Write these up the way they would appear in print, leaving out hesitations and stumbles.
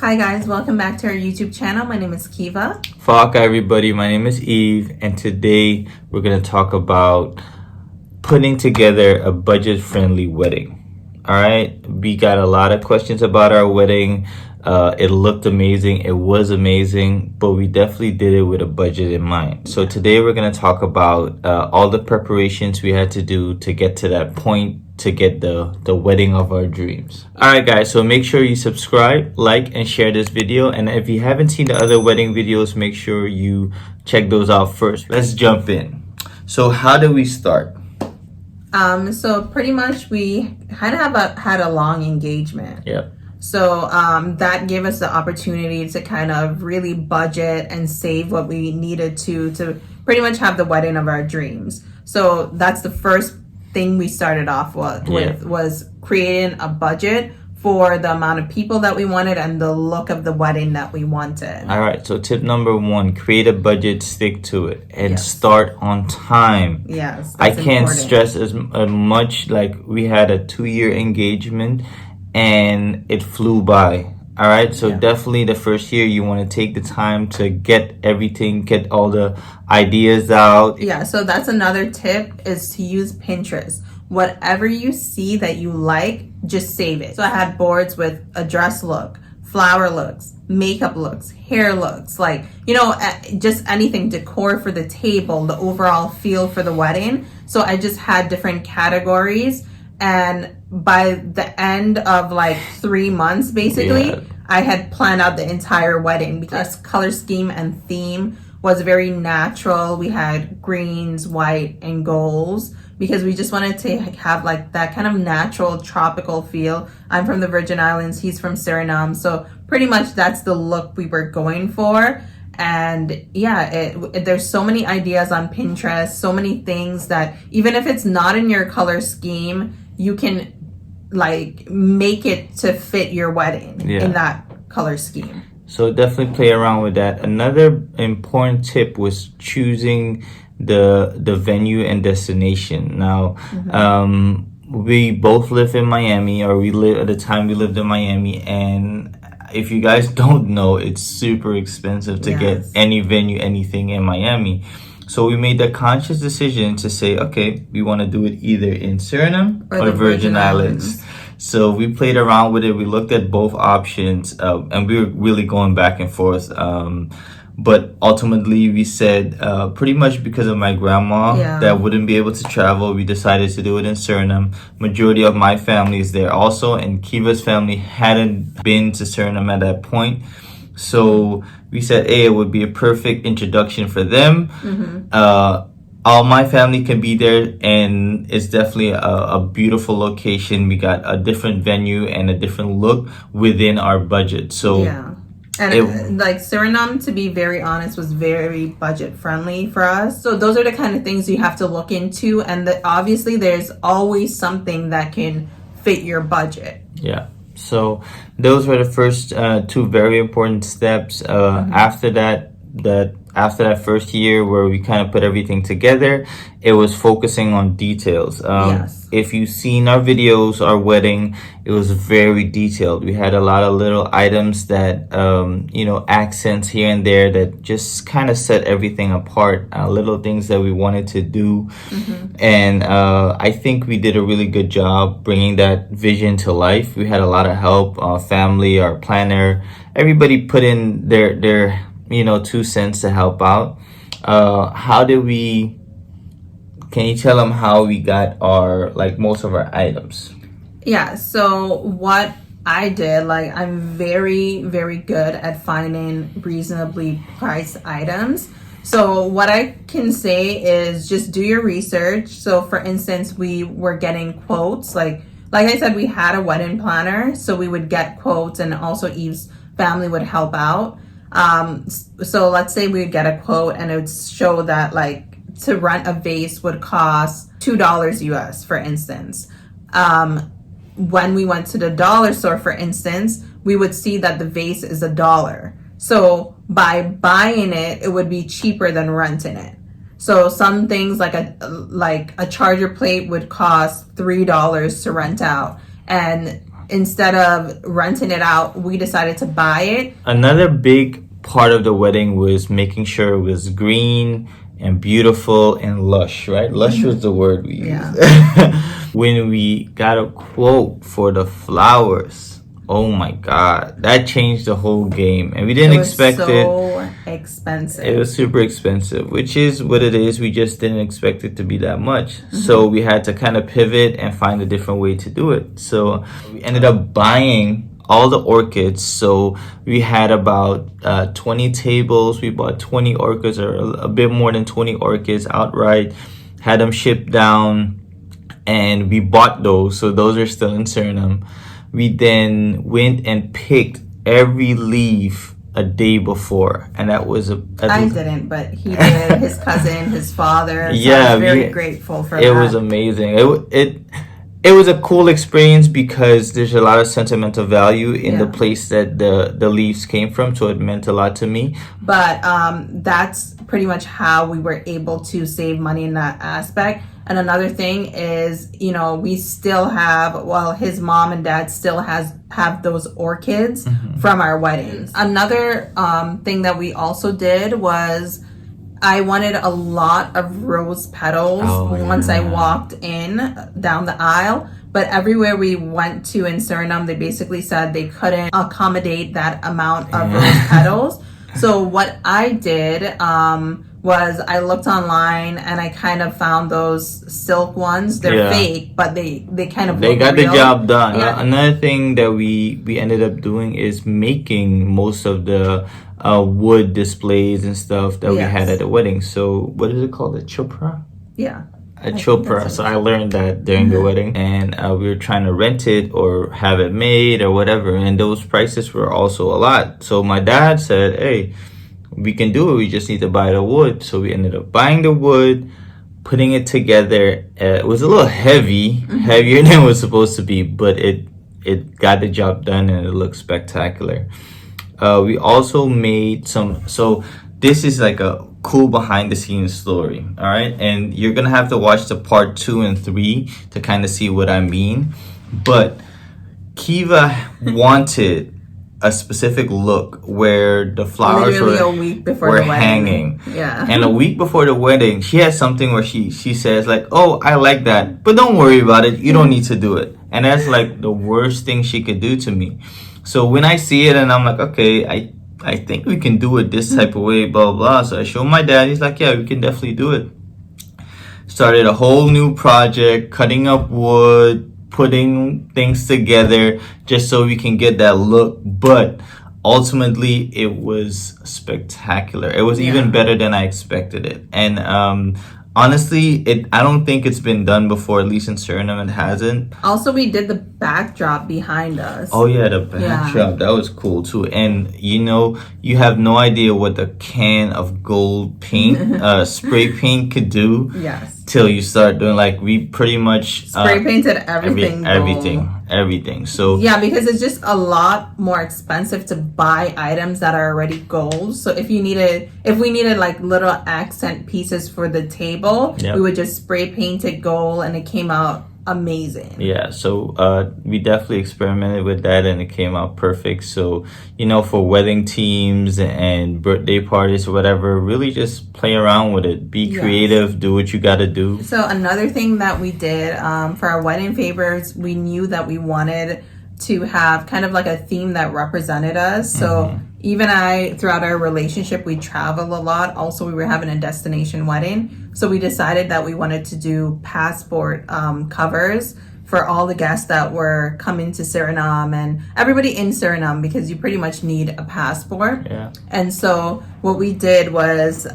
Hi guys, welcome back to our YouTube channel. My name is Keyva. Fuck everybody, my name is Yves, and today we're going to talk about putting together a budget-friendly wedding. Alright, we got a lot of questions about our wedding. It looked amazing, it was amazing, but we definitely did it with a budget in mind. So today we're going to talk about all the preparations we had to do to get to that point, to get the wedding of our dreams. Alright guys, so make sure you subscribe, like, and share this video. And if you haven't seen the other wedding videos, make sure you check those out first. Let's jump in. So how do we start? So pretty much we kind of had a long engagement. Yep. So that gave us the opportunity to kind of really budget and save what we needed to pretty much have the wedding of our dreams. So that's the first thing we started off with was creating a budget for the amount of people that we wanted and the look of the wedding that we wanted. All right, so tip number one, create a budget, stick to it, and start on time. Yes, I can't stress as much. Like, we had a 2-year engagement and it flew by. All right, so definitely the first year you want to take the time to get everything, get all the ideas out. Yeah, so that's another tip, is to use Pinterest. Whatever you see that you like, just save it. So I had boards with a dress look, flower looks, makeup looks, hair looks, like, you know, just anything, decor for the table, the overall feel for the wedding. So I just had different categories, and by the end of like 3 months, basically, I had planned out the entire wedding because color scheme and theme was very natural. We had greens, white, and golds because we just wanted to have like that kind of natural tropical feel. I'm from the Virgin Islands, he's from Suriname, so pretty much that's the look we were going for. And yeah, there's so many ideas on Pinterest, so many things that even if it's not in your color scheme, you can like make it to fit your wedding in that color scheme. So definitely play around with that. Another important tip was choosing the venue and destination. Now, we both live in Miami, or we live at the time we lived in Miami, and if you guys don't know, it's super expensive to get any venue, anything in Miami. So we made the conscious decision to say, okay, we want to do it either in Suriname or the Virgin Islands. So we played around with it. We looked at both options, and we were really going back and forth. But ultimately, we said, pretty much because of my grandma that wouldn't be able to travel, we decided to do it in Suriname. Majority of my family is there also, and Kiva's family hadn't been to Suriname at that point. So we said, hey, it would be a perfect introduction for them. All my family can be there, and it's definitely a beautiful location. We got a different venue and a different look within our budget. So and like Suriname, to be very honest, was very budget friendly for us. So those are the kind of things you have to look into, and obviously there's always something that can fit your budget. Yeah. So those were the first 2 very important steps. After that first year where we kind of put everything together, it was focusing on details. If you've seen our videos, our wedding, it was very detailed. We had a lot of little items that, you know, accents here and there that just kind of set everything apart, little things that we wanted to do. And I think we did a really good job bringing that vision to life. We had a lot of help, family, our planner, everybody put in their you know, 2 cents to help out. Can you tell them how we got most of our items? Yeah, so what I did, like, I'm very, very good at finding reasonably priced items. So what I can say is just do your research. So for instance, we were getting quotes, like I said, we had a wedding planner, so we would get quotes, and also Yves' family would help out. So let's say we'd get a quote and it would show that like to rent a vase would cost $2 US, for instance. When we went to the dollar store, for instance, we would see that the vase is $1. So by buying it, it would be cheaper than renting it. So some things like a charger plate would cost $3 to rent out, and instead of renting it out, we decided to buy it. Another big part of the wedding was making sure it was green and beautiful and lush, right? Lush was the word we used. When we got a quote for the flowers, oh my God, that changed the whole game. And we didn't expect it. It was so expensive. It was super expensive, which is what it is. We just didn't expect it to be that much. So we had to kind of pivot and find a different way to do it. So we ended up buying all the orchids. So we had about 20 tables. We bought 20 orchids, or a bit more than 20 orchids outright, had them shipped down, and we bought those. So those are still in Suriname. We then went and picked every leaf a day before, and that was I didn't, but he did. His cousin, his father. So yeah, I was very grateful for that. It was amazing. It was a cool experience because there's a lot of sentimental value in the place that the leaves came from, so it meant a lot to me. But that's pretty much how we were able to save money in that aspect. And another thing is, you know, we still have, well, his mom and dad still have those orchids from our weddings. Another thing that we also did was, I wanted a lot of rose petals once I walked in down the aisle. But everywhere we went to in Suriname, they basically said they couldn't accommodate that amount of rose petals. So what I did was I looked online and I kind of found those silk ones. They're fake, but they kind of they got real. The job done. Yeah. Another thing that we ended up doing is making most of the wood displays and stuff that we had at the wedding. So what is it called? A chopra? Yeah. A chopra. So I learned that during the wedding, and we were trying to rent it or have it made or whatever, and those prices were also a lot. So my dad said, hey, we can do it, we just need to buy the wood. So we ended up buying the wood, putting it together. It was a little heavier than it was supposed to be, but it got the job done and it looked spectacular. We also made so this is like a cool behind the scenes story, all right? And you're gonna have to watch the part 2 and 3 to kind of see what I mean. But Keyva wanted a specific look where the flowers a week before were the wedding. hanging. Yeah. And a week before the wedding, she had something where she says like, oh, I like that, but don't worry about it. You don't need to do it. And that's like the worst thing she could do to me. So when I see it and I'm like, okay, I think we can do it this type of way, blah, blah. So I show my dad. He's like, yeah, we can definitely do it. Started a whole new project, cutting up wood, putting things together just so we can get that look. But ultimately, it was spectacular. It was even better than I expected it. And honestly, I don't think it's been done before, at least in Suriname it hasn't. Also, we did the backdrop behind us. Oh yeah, the backdrop, that was cool too. And you know, you have no idea what the can of gold paint, spray paint could do. Yes. Till you start doing, like, we pretty much spray painted everything. Everything. So yeah, because it's just a lot more expensive to buy items that are already gold. So if we needed like little accent pieces for the table, we would just spray paint it gold, and it came out amazing. Yeah, so we definitely experimented with that and it came out perfect. So, you know, for wedding teams and birthday parties or whatever, really just play around with it. Be creative, do what you gotta do. So another thing that we did for our wedding favors, we knew that we wanted to have kind of like a theme that represented us. So even throughout our relationship, we travel a lot. Also, we were having a destination wedding. So we decided that we wanted to do passport covers for all the guests that were coming to Suriname and everybody in Suriname, because you pretty much need a passport. Yeah. And so what we did was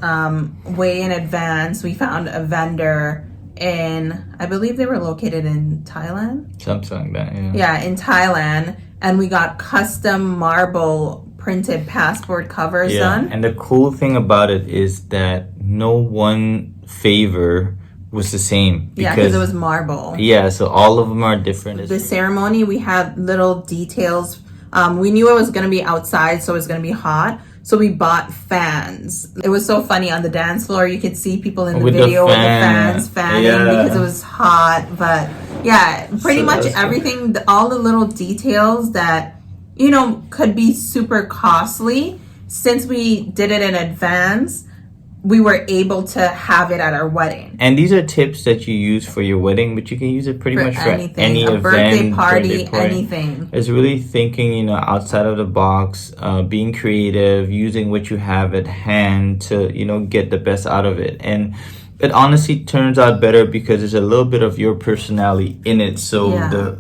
way in advance, we found a vendor I believe they were located in Thailand. Something like that, yeah. Yeah, in Thailand. And we got custom marble printed passport covers done. And the cool thing about it is that no one favor was the same. Because it was marble. Yeah, so all of them are different. The ceremony, we had little details. We knew it was going to be outside, so it was going to be hot. So we bought fans. It was so funny on the dance floor. You could see people in the video with the fans fanning because it was hot. But Yeah, pretty So much that's cool. everything, all the little details that, you know, could be super costly. Since we did it in advance, we were able to have it at our wedding. And these are tips that you use for your wedding, but you can use it pretty For much for anything, any a event, birthday party, birthday party. anything. It's really thinking, you know, outside of the box, being creative, using what you have at hand to, you know, get the best out of it. And it honestly turns out better because there's a little bit of your personality in it. So Yeah.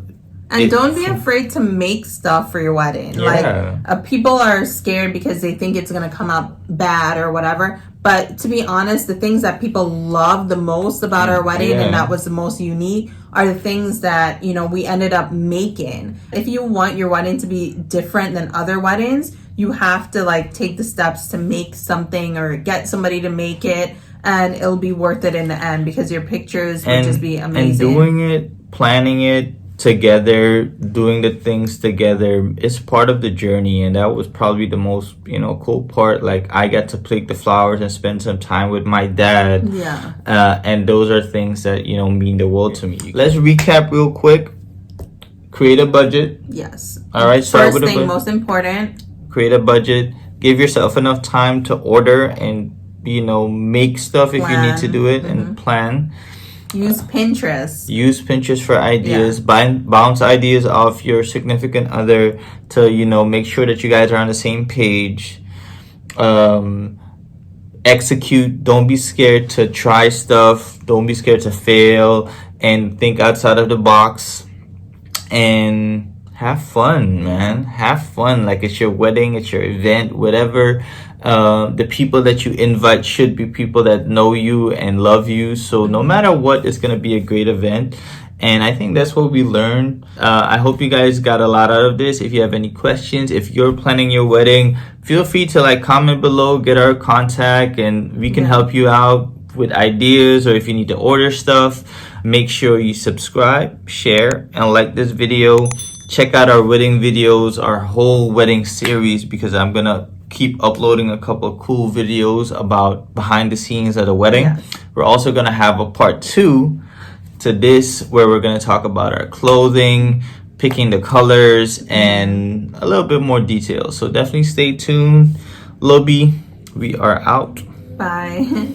And don't be afraid to make stuff for your wedding. Yeah. Like, people are scared because they think it's going to come out bad or whatever. But to be honest, the things that people love the most about our wedding, and that was the most unique, are the things that, you know, we ended up making. If you want your wedding to be different than other weddings, you have to like take the steps to make something or get somebody to make it, and it'll be worth it in the end because your pictures will just be amazing. And doing it, planning it together, doing the things together is part of the journey, and that was probably the most, you know, cool part. Like, I got to pick the flowers and spend some time with my dad. Yeah. And those are things that, you know, mean the world to me. Let's recap real quick. Create a budget. Yes. All right, start First with thing, most important. Create a budget. Give yourself enough time to order and, you know, make stuff if you need to do it, and plan. Use Pinterest. Use Pinterest for ideas. Bounce ideas off your significant other to, you know, make sure that you guys are on the same page. Execute. Don't be scared to try stuff. Don't be scared to fail, and think outside of the box. And have fun, man. Have fun. Like, it's your wedding, it's your event, whatever. The people that you invite should be people that know you and love you. So no matter what, it's going to be a great event. And I think that's what we learned. I hope you guys got a lot out of this. If you have any questions, if you're planning your wedding, feel free to like comment below, get our contact, and we can help you out with ideas, or if you need to order stuff. Make sure you subscribe, share, and like this video. Check out our wedding videos, our whole wedding series, because I'm gonna keep uploading a couple of cool videos about behind the scenes at a wedding. We're also gonna have a part 2 to this, where we're gonna talk about our clothing, picking the colors, and a little bit more details. So definitely stay tuned. Lobby, we are out. Bye.